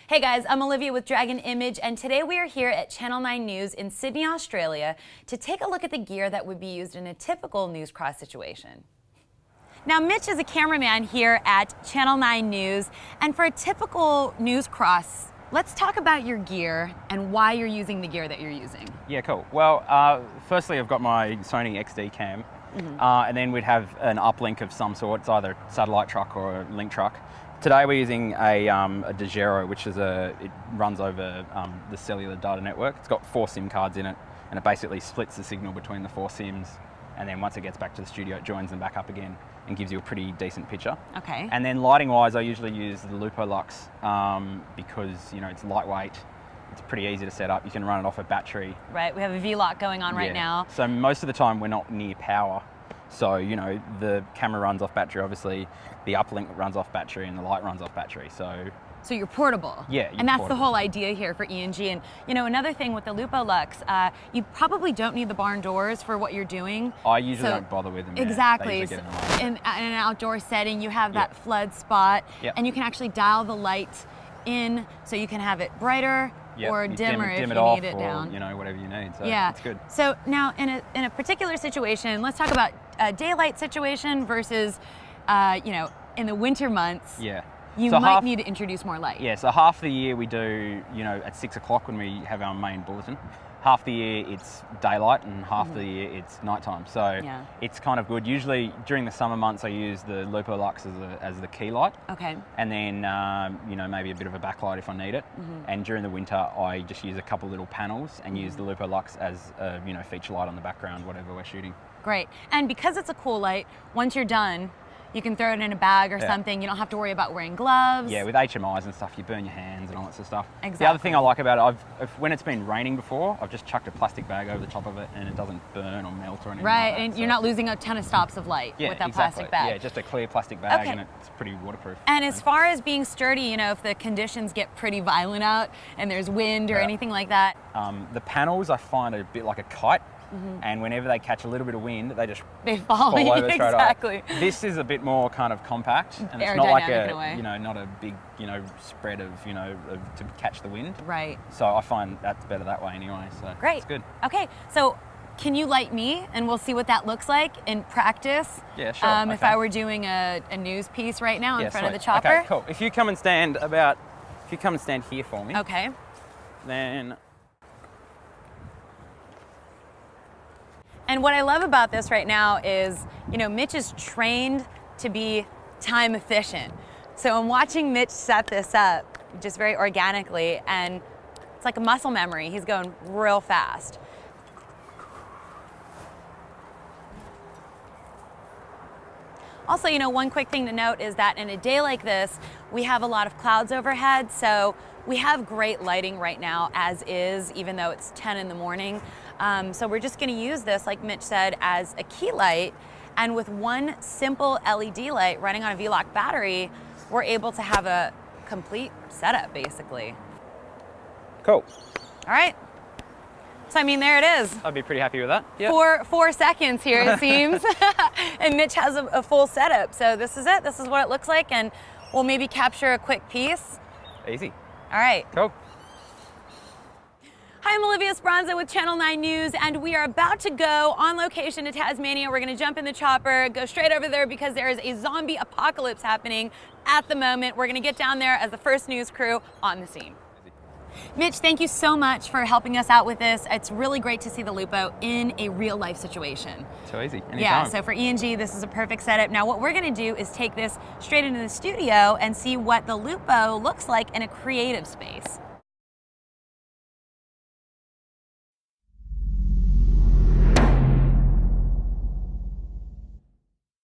Hey guys, I'm Olivia with Dragon Image, and today we are here at Channel 9 News in Sydney, Australia to take a look at the gear that would be used in a typical news cross situation. Now, Mitch is a cameraman here at Channel 9 News, and for a typical news cross, let's talk about your gear and why you're using the gear that you're using. Yeah, cool. Well, firstly, I've got my Sony XD cam, and then we'd have an uplink of some sort. It's either a satellite truck or a link truck. Today we're using a Dejero, which is it runs over the cellular data network. It's got 4 SIM cards in it, and it basically splits the signal between the 4 SIMs. And then once it gets back to the studio, it joins them back up again and gives you a pretty decent picture. Okay. And then lighting-wise, I usually use the Lupo Lux because it's lightweight. It's pretty easy to set up. You can run it off a battery. Right. We have a V-Lock going on right now. So most of the time we're not near power. So, the camera runs off battery, obviously, the uplink runs off battery, and the light runs off battery. So you're portable. Yeah, and that's the whole idea here for ENG. And another thing with the Lupo Lux, you probably don't need the barn doors for what you're doing. I usually don't bother with them. Exactly. Yeah. In an outdoor setting, you have that flood spot, and you can actually dial the light in, so you can have it brighter or dimmer if you need it down. Whatever you need. So yeah, it's good. So now, in a particular situation, let's talk about a daylight situation versus, in the winter months. Yeah. You might need to introduce more light. Yeah, so half the year we do, at 6 o'clock when we have our main bulletin. Half the year it's daylight and half the year it's nighttime. So it's kind of good. Usually during the summer months I use the Lupo Lux as the key light. Okay. And then, maybe a bit of a backlight if I need it. And during the winter I just use a couple little panels and use the Lupo Lux as a feature light on the background, whatever we're shooting. Great. And because it's a cool light, once you're done, you can throw it in a bag or something. You don't have to worry about wearing gloves. Yeah, with HMIs and stuff, you burn your hands and all that sort of stuff. Exactly. The other thing I like about it, when it's been raining before, I've just chucked a plastic bag over the top of it and it doesn't burn or melt or anything right, like that. And you're not losing a ton of stops of light with that plastic bag. Yeah, just a clear plastic bag and it's pretty waterproof. And as far as being sturdy, if the conditions get pretty violent out and there's wind or anything like that. The panels I find are a bit like a kite. And whenever they catch a little bit of wind, they fall over exactly. straight away. This is a bit more kind of compact, and it's not like not a big, spread of, to catch the wind. Right. So I find that's better that way anyway. So great. It's good. Okay, so can you light me, and we'll see what that looks like in practice? Yeah, sure. If I were doing a news piece right now in front of the chopper. Okay, cool. If you come and stand here for me. Okay. Then. And what I love about this right now is, Mitch is trained to be time efficient. So I'm watching Mitch set this up just very organically, and it's like a muscle memory. He's going real fast. Also, one quick thing to note is that in a day like this, we have a lot of clouds overhead, so we have great lighting right now as is, even though it's 10 in the morning. So we're just gonna use this, like Mitch said, as a key light, and with one simple LED light running on a V-Lock battery, we're able to have a complete setup, basically. Cool. All right. So, there it is. I'd be pretty happy with that. Yep. 4 seconds here, it seems. And Mitch has a full setup. So this is it. This is what it looks like. And we'll maybe capture a quick piece. Easy. All right. Cool. Hi, I'm Olivia Speranza with Channel 9 News, and we are about to go on location to Tasmania. We're going to jump in the chopper, go straight over there because there is a zombie apocalypse happening at the moment. We're going to get down there as the first news crew on the scene. Mitch, thank you so much for helping us out with this. It's really great to see the Lupo in a real life situation. So easy, anytime. Yeah, so for ENG, this is a perfect setup. Now what we're gonna do is take this straight into the studio and see what the Lupo looks like in a creative space.